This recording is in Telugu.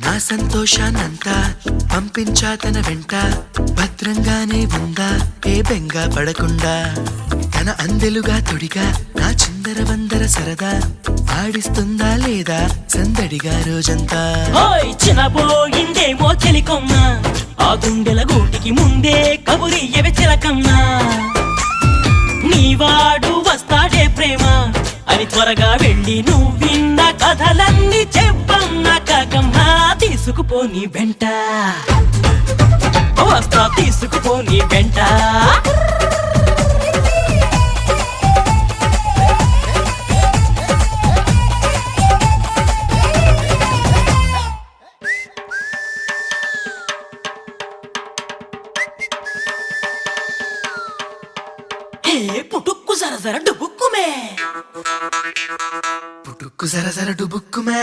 నా సంతోషాన్నంతా పంపించా తన వెంట భద్రంగానే ఉందా ఏ బెంగా పడకుండా తన అందెలుగా తొడిగా నా చిందర వందర సరదా ఆడిస్తుందా లేదా సందడిగా రోజంతా చిన్నబోయిందేమో చెలికొమ్మ ఆ గుండెల గూటికి ముందే కబురియవే చిలకన్నా నీవాడు వస్తాడే ప్రేమ అని త్వరగా వెళ్ళి నువ్వు విన్న కథలన్నీ చెప్పన్నా కాకమ్మా తీసుకుపోని వెంట వస్తా తీసుకుపోని వెంట పుట్టుక్కు జర జర డుబుక్కుమే పుట్టుక్కు జర జర డుబుక్కుమే